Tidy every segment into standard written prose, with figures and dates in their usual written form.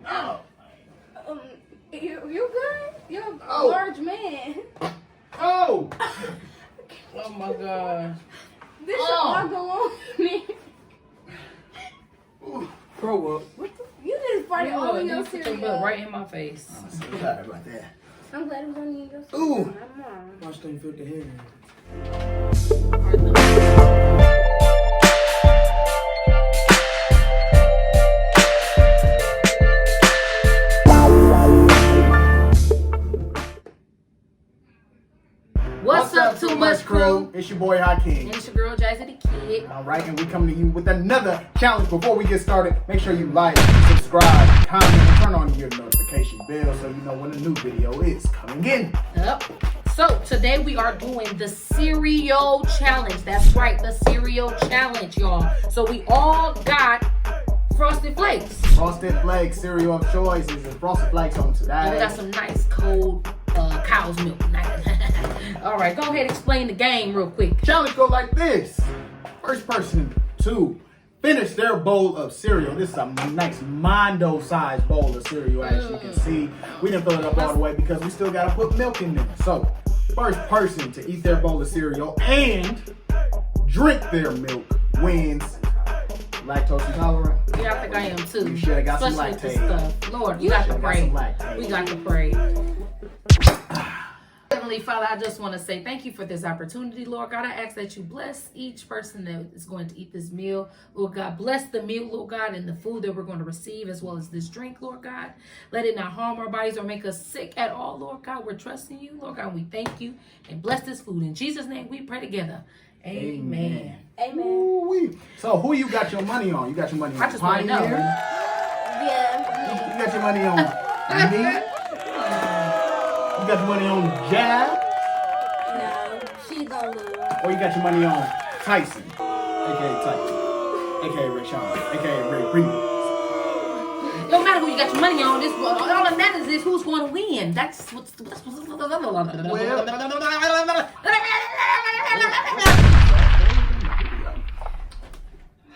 Oh. You good? You're a Oh. large man. Oh. Oh my God. This should all go on me. Grow up. You just farted all in your Put your cereal. butt right in my face. Sorry about that. I'm glad it was only in your cereal. Ooh. My mom. Watch them filter hair. What's up, Too Much Crew? It's your boy Hakim. And it's your girl, Jazzy the Kid. All right, and we coming to you with another challenge. Before we get started, make sure you like, subscribe, comment, and turn on your notification bell so you know when a new video is coming in. Yep. So today we are doing the cereal challenge. That's right, the cereal challenge, y'all. So we all got Frosted Flakes. Frosted Flakes, cereal of choice. Is Frosted Flakes on today. And we got some nice cold cow's milk. All right, go ahead and explain the game real quick. Challenge go like this. First person to finish their bowl of cereal. This is a nice Mondo-sized bowl of cereal, as you can see. We didn't fill it up all the way because we still got to put milk in there. So, first person to eat their bowl of cereal and drink their milk wins. Lactose intolerant? Yeah, I think I am too. You should have got some Especially with lactate. this stuff. Lord, we got to pray. We got to pray. Heavenly Father, I just want to say thank you for this opportunity, Lord God. I ask that you bless each person that is going to eat this meal. Lord God, bless the meal, Lord God, and the food that we're going to receive, as well as this drink, Lord God. Let it not harm our bodies or make us sick at all, Lord God. We're trusting you, Lord God. We thank you and bless this food. In Jesus' name we pray together. Amen. Amen. Ooh-wee. So, who you got your money on? You got your money on I just want to know. Yeah. You got your money on me? You got your money on Jab? No, she gonna lose. Or you got your money on Tyson? A.K.A. Tyson. A.K.A. Ray Sean. A.K.A. Ray Reeves. It don't matter who you got your money on. This all that matters is who's going to win. That's what's.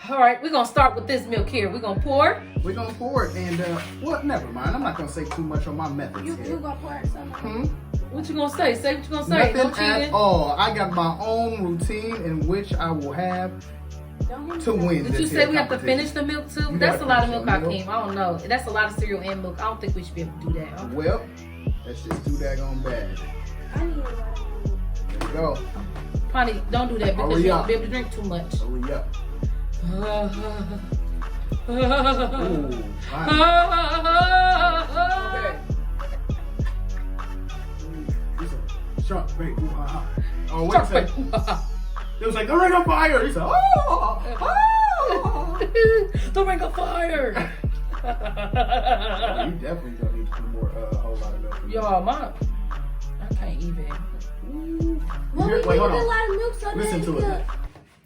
All right, we're gonna start with this milk here. We're gonna pour. We're gonna pour it, and well, never mind. I'm not gonna say too much on my methods You here. gonna pour it something? What you gonna say? Say what you gonna say. Nothing Don't at cheat. all. I got my own routine in which I will have to win. Did this you here say we have to competition. finish the milk too? You That's a gotta lot of finish milk, the Hakeem. I don't know. That's a lot of cereal and milk. I don't think we should be able to do that. Okay. Well, that's just too daggone bad. I need a lot of milk. There you go. Honey, don't do that because Hurry you up. won't be able to drink too much. Hurry up. Ooh, fine. Okay. Shark bait. Ooh, ha, ha. Oh, wait a Shark second. It was like, the ring of fire. He said, oh. The ring of fire. You definitely don't need to put more, a whole lot of milk. in there. Y'all, I can't even. Well, we Wait, need a hold on. lot of milk so Listen that to we it. could-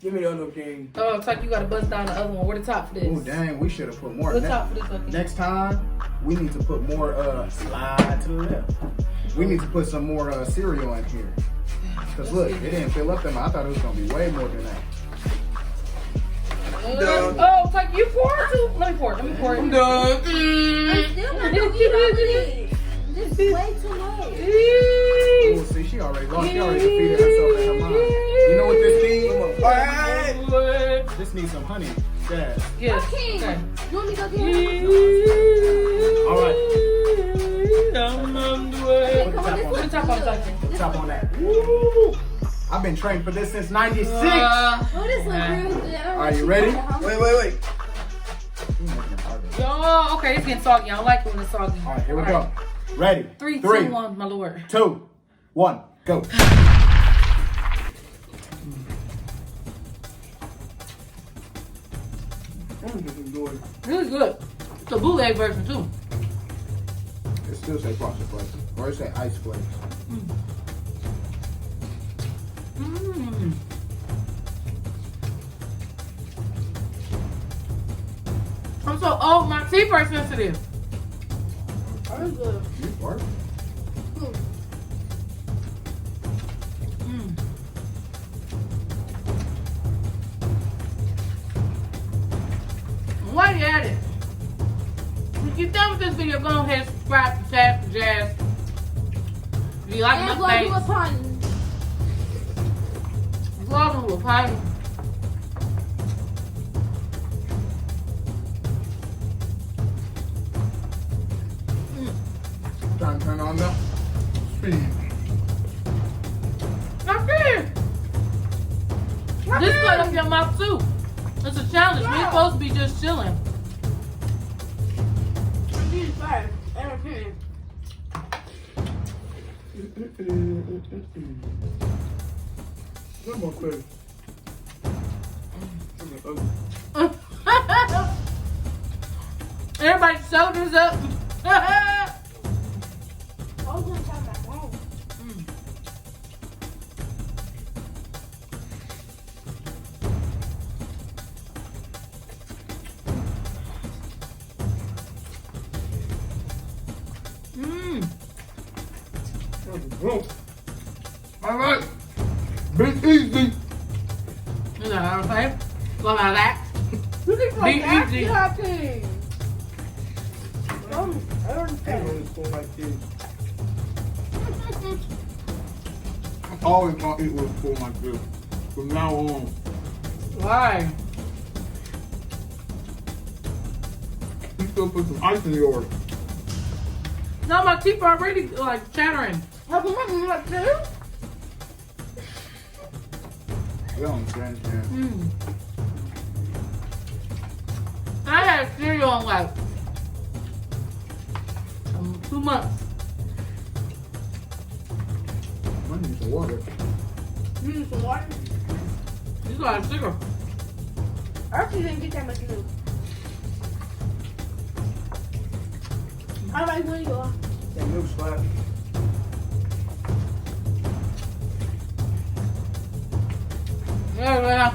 Give me the other game. Oh, it's like you gotta buzz down the other one. Where the top for this? Oh, dang. We should have put more. Where the top for this one? Next time, we need to put more, slide to the left. We need to put some more cereal in here. Because look, it didn't fill up them. I thought it was going to be way more than that. Oh, it's like you pour it too. Let me pour it. I'm still not gonna eat all of this. This is way too much. Oh, see, she already lost. She already defeated herself in her mind. You know what this needs? This needs some honey. Jazz. Yes. Hakeem, Okay. you want me to go get it? All right. Come on, Put the top on the top. Put the top on that. Woo! I've been trained for this since 96. Oh, this looks real good. Are you ready? Wait. Yo, okay, it's getting soggy. I don't like it when it's soggy. All right, here we go. Ready? 3, 2, 1, my lord. 2, 1, go. This is good. It's a bootleg version too. It still say Frosted Flakes. Or it say Ice Flakes. Mmm. I'm so old. My teeth are sensitive. That's good. You fart? Why you at it? if you're done with this video, go ahead and subscribe to Tab to Jazz. If you like And go do a mukbangs, pun. vlog with Hakim. Trying to turn on the speed. Not good. Just cut up your mouth too. It's a challenge. We're supposed to be just chilling. These five. Everything. One more thing. Everybody's shoulders up. I was gonna try my phone. All right. Be easy. You know what I'm saying? Love how that. You can Be come back easy. to Hakim. I don't spoon like this. I'm always gonna eat with a spoon like this. From now on. Why? You still put some ice in yours. No, my teeth are already like chattering. Have a mom like this? You don't understand, man. I had cereal in like 2 months. I need some water. You need some water? You got sugar. I actually didn't get that much milk. I like when you are. That milk slap. Yeah.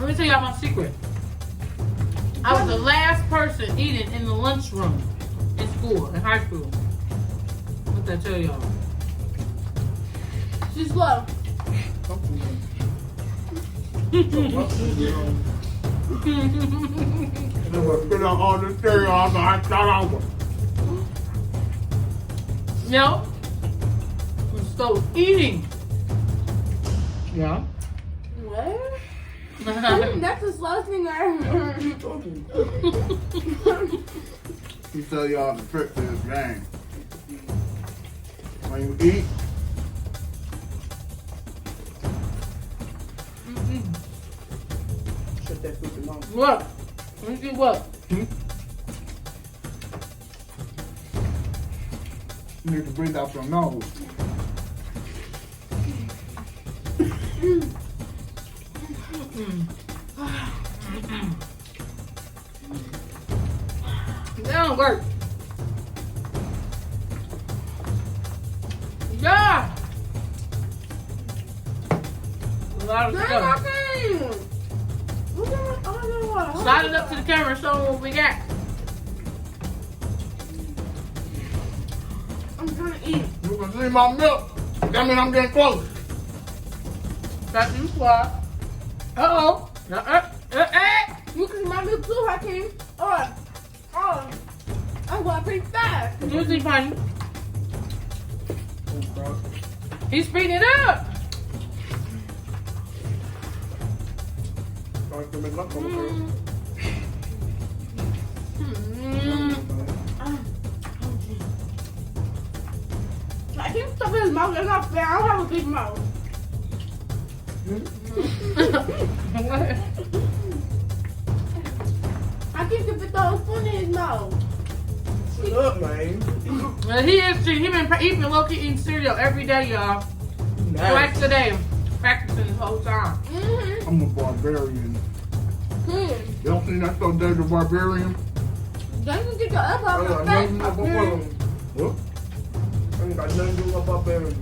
Let me tell y'all my secret. I was the last person eating in the lunchroom in school, in high school. What did I tell y'all? She's slow. Put on all the cereal on the hot over. No. I'm still eating. Yeah. What? That's the slowest thing I ever. He tell y'all the trick to this game. When you eat, shut that stupid mouth. What? Let me see what? You need to breathe out your nose. That don't work. Yeah. A lot of stuff. Slide it up to the camera and show them what we got. I'm trying to eat. You can see my milk. That means I'm getting close. Got you slide. Uh-oh. You can see my milk too, Hakim. Oh. I'm going pretty fast. Usually funny. He's speeding it up. Hakim stuff in his mouth. That's not fair. I don't have a big mouth. Hakim can fit the whole spoon in his mouth. Shut up, man. He been low-key eating cereal every day, y'all. Twice a day. Practicing this whole time. I'm a barbarian. Good. Y'all think that's so dead the barbarian? Then you get your elbow out of my face. What? I ain't got nothing to do with barbarian.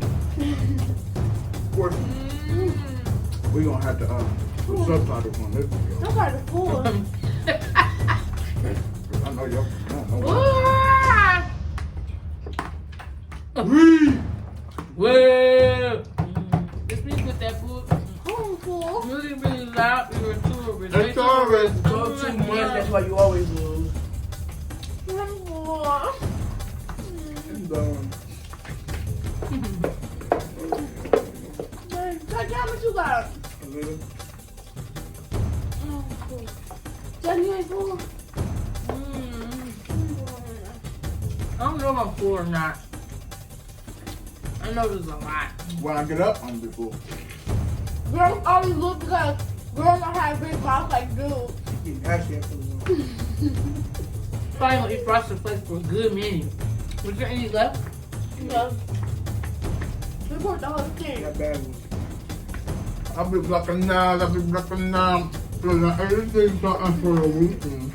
We're gonna have to put subtitles on this video. I'm trying to fool. I know y'all don't know what. Well, this means with that food. Fool. Really, really loud. You were too That's already Because you talk too much, that's why you always lose. Jackie, how much you got? A little. Jackie, you ain't full? I don't know if I'm full or not. I know there's a lot. When I get up, I'm gonna be full. Girls always look because girls don't have big mouths like dudes. You actually have to Probably gonna eat frosted flakes for a good minute. Was there any left? Yeah. We poured the whole thing. that bad one. I'll be blocking now, I'll be blocking now. Everything's something for a weekend.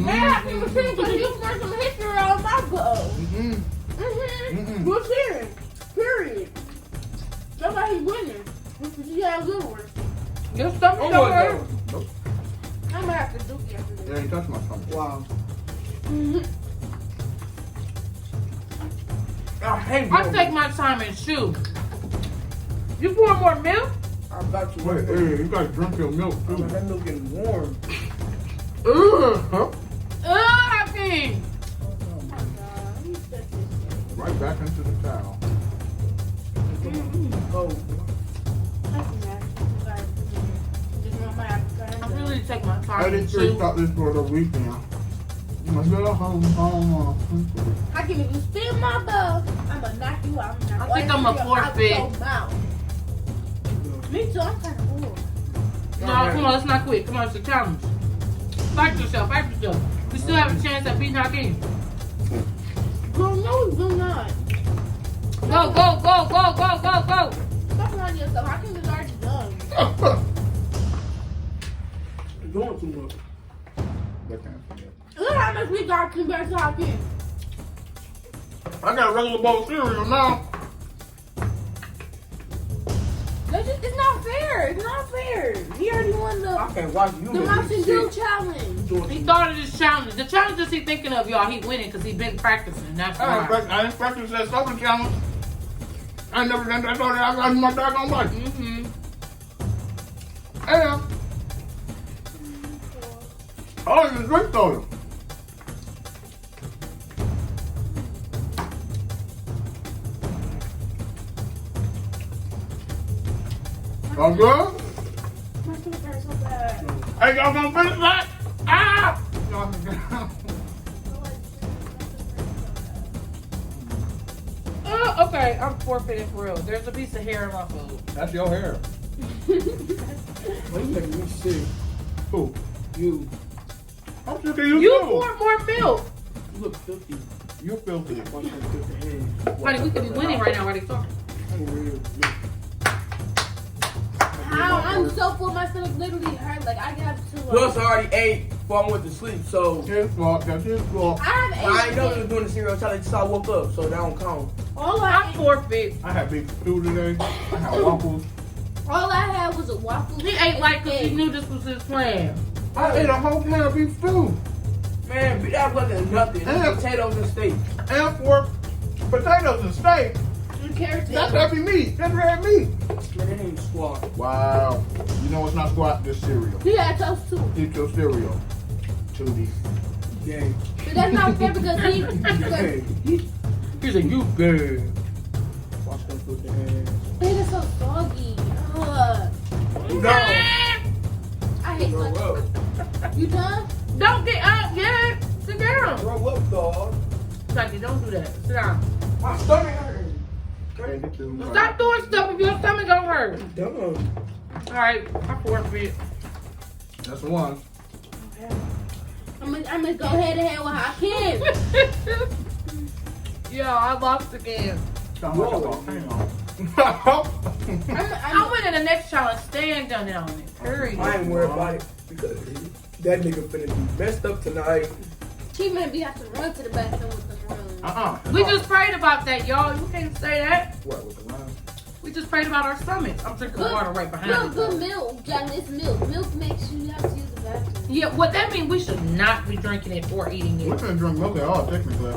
Man, I can see because you learned some history on my book. You're serious. Period. That's why he's winning. He had a good one. Your stomach Oh, don't hurt? Nope. I'm gonna have to do it after It this. ain't touch my stomach. Wow. I hate I take my time and chew. You pour more milk? I got you. Wait, hey, you gotta drink your milk Oh, too. that milk getting warm. Huh? Hakim! Oh my god. He's such a Right back into the towel. Oh. That's nasty. Just want my I really take my I time didn't and say chew. stop this for the weekend. I'm gonna go home. Hakim, if you steal my bow, I'm gonna knock you out. I think I'm a forfeit. Me too, I'm kind of full. No, come on, let's not quit. Come on, it's a challenge. Fight yourself, fight yourself. We still have a chance at beating Hakim. Girl, no, you do not. Go, go, go, go, go, go, go. Stop lying to yourself. Hakim is already done. You're doing too much. Look how much we got compared to Hakim. I got a regular bowl of cereal now. It's not fair. It's not fair. He already won I the can't watch you. Mountain Dew challenge. He thought of this challenge. The challenges he thinking of, y'all, he winning because he been practicing. That's why. I ain't practiced that supper challenge. I ain't never done that. I thought I got my doggone bike. Mm-hmm. And I don't even drink soda. All good? My stomach hurts so bad. Hey, y'all gonna finish that? Ah! Oh, okay, I'm forfeiting for real. There's a piece of hair in my food. That's your hair. Why you making me sick? Who? You. I'm sick of you You too. pour more milk. You look filthy. You filthy. Watch that filthy hands. Honey, we could be winning right now while they talking. I'm real. How? I'm so full. My stomach literally hurt. Like, I have to. Plus, I already ate before I went to sleep, so His fault. That's his fault. I have I ain't know they was doing the cereal challenge until I woke up, so that don't count. All I I forfeit. I had big stew today. I had waffles. had was a waffle. He ate like because he knew this was his plan. I ate a whole pan of beef stew. Man, that wasn't nothing. That's potatoes and steak. And for potatoes and steak. And carrots. That's heavy meat. That's red meat. Man, that ain't squat. Wow. You know what's not squat? This cereal. He had toast too. Eat your cereal. Tootie. Gang. But that's not fair because he. Gang. He's a you girl. Watch them filthy hands. It is so soggy. Ugh. No. I hate Grow such. up. You done? Don't get up yet. Sit down. Grow up, dog. Jackie, don't do that. Sit down. My stomach hurting. Stop doing stuff if your stomach don't hurt. Dumb. All right, I forfeit. That's the one. I'm gonna go head to head with Hakim. Yo, I lost again. Sound like a volcano. I'm winning the next challenge. Stand down on it. Hurry. I ain't worried about it because that nigga finna be messed up tonight. She may be have to run to the bathroom with the room. We just prayed about that, y'all. You can't say that. What, with the rhyme? We just prayed about our stomachs. I'm drinking water right behind No, it. good milk, John. It's milk. Milk makes you have to use the bathroom. Yeah, what that means we should not be drinking it or eating We it. couldn't drink milk at all, technically.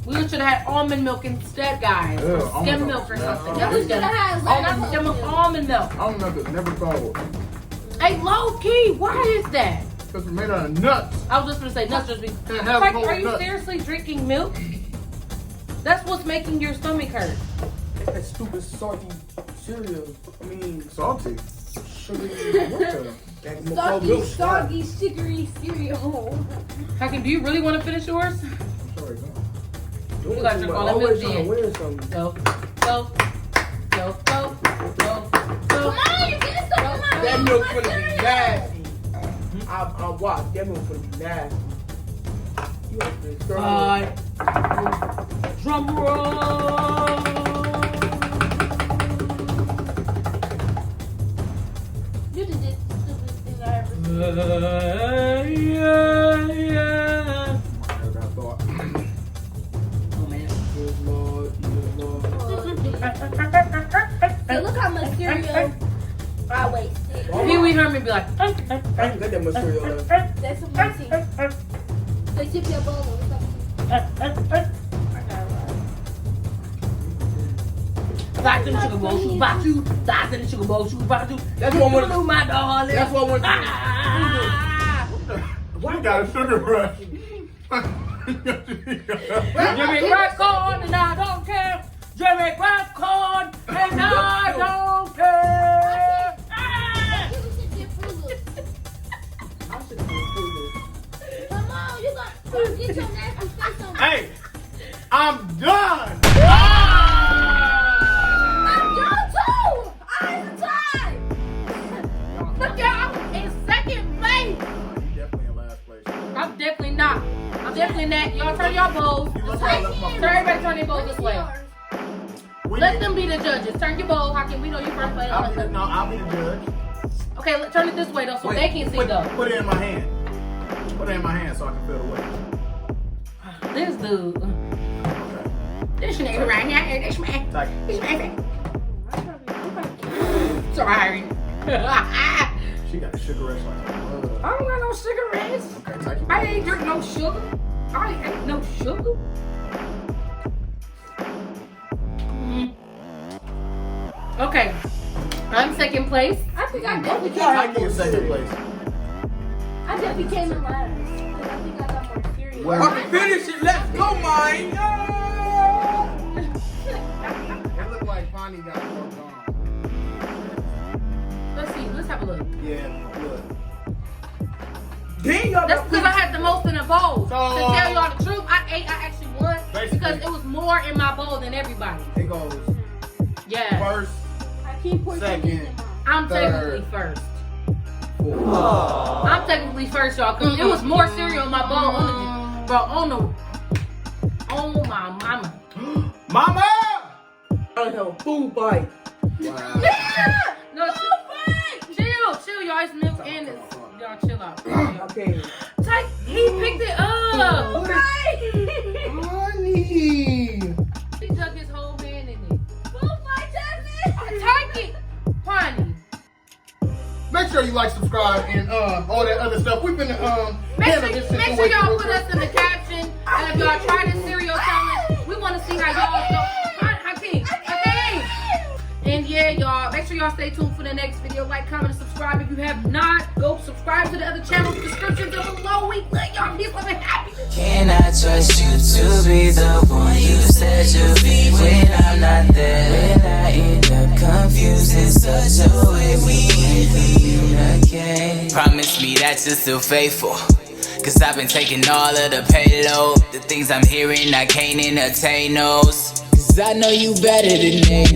We should have had almond milk instead, guys. Yeah, Or almond skim milk. milk or Yeah. something. Yeah, we should have had Almond milk. milk. Almond milk. I don't know if it's never cold. Hey, low key, why is that? Because we're made out of nuts. I was just gonna say nuts just be. Can't have Like, cold are you nuts. seriously drinking milk? That's what's making your stomach hurt. That stupid salty cereal. I mean, Salty. sugary. What the? That Soggy, milk soggy, sugary cereal. Hakim, do you really want to finish yours? Sorry, You got your all always that trying to milk wear something. Go, go, go, go, go, Come go. on, you get stuff in my That milk my gonna be cereal. nasty. I watch. That milk gonna be nasty. You have to throw Drum roll. You did this stupid thing I ever seen. Yeah. Whatever I thought. Oh man. Good Lord, good Lord. So look how much cereal I wasted. Pee Wee Herman be like, I ain't got that much cereal left. That's amazing. So chip your bowl or something. I got That's in the sugar bowl, shoot about you. That's in the sugar bowl, shoot about you. That's what I want. You, my darling. That's what I want. Ah. We got a sugar rush. Jimmy crack corn and I don't care. Jimmy crack corn and I don't care. Ah. You should get Fruit Loops. I should do it. Come on, you got get your nasty face on. Hey, I'm done. I'm done too. I'm tired. Look, y'all, in second place. You definitely in last place. I'm definitely not. I'm definitely not. Y'all turn your bowls. You look Turn like my- everybody turn their bowls this way. We Let need- them be the judges. Turn your bowl. How can we know you first play? I'll be the judge. Okay, turn it this way though, so Wait, they can see put, though. Put it in my hand. Put it in my hand so I can feel the weight. This dude. Okay. This nigga right here. This man. Take it. This man. Sorry. I She got a sugar rush like a mother. don't got no cigarettes. Okay, take it. I ain't drink no sugar. I ain't no sugar. Okay. I'm second place. I think I definitely I came. get second place. I definitely came in last. 'Cause I think I got more cereal. Where- I can finish it. Let's go, mine. It looked like Bonnie got more gone. Let's see. Let's have a look. Yeah, look. Then y'all That's got because I had the most in the bowl. So- To tell y'all the truth, I actually won Basically- because it was more in my bowl than everybody. It goes Yeah. first, I keep pushing Second. these in my. I'm Third. technically first. fourth. I'm technically first, y'all, because it was more cereal in my bowl on the, bro, oh my mama. Mama! I have a food fight. Wow. No, chill, y'all. It's milk and it's, y'all chill out. Okay. Tyke, he picked it up. Honey! He dug his whole hand in it. Tyke it, Honey. Make sure you like, subscribe, and all that other stuff. We've been Make sure y'all put us in the caption. And if y'all try this cereal challenge, we want to see how y'all go. Hakim. And yeah, y'all, make sure y'all stay tuned for the next video. Like, comment, and subscribe. If you have not, go subscribe to the other channels. Descriptions are below. We let y'all peace, love, and happiness. Can I trust you to be the one you said you'll be when I'm not there? Will I end up confused in such a way we ain't again? Promise me that you're still faithful, 'cause I've been taking all of the payload. The things I'm hearing, I can't entertain those, 'cause I know you better than they.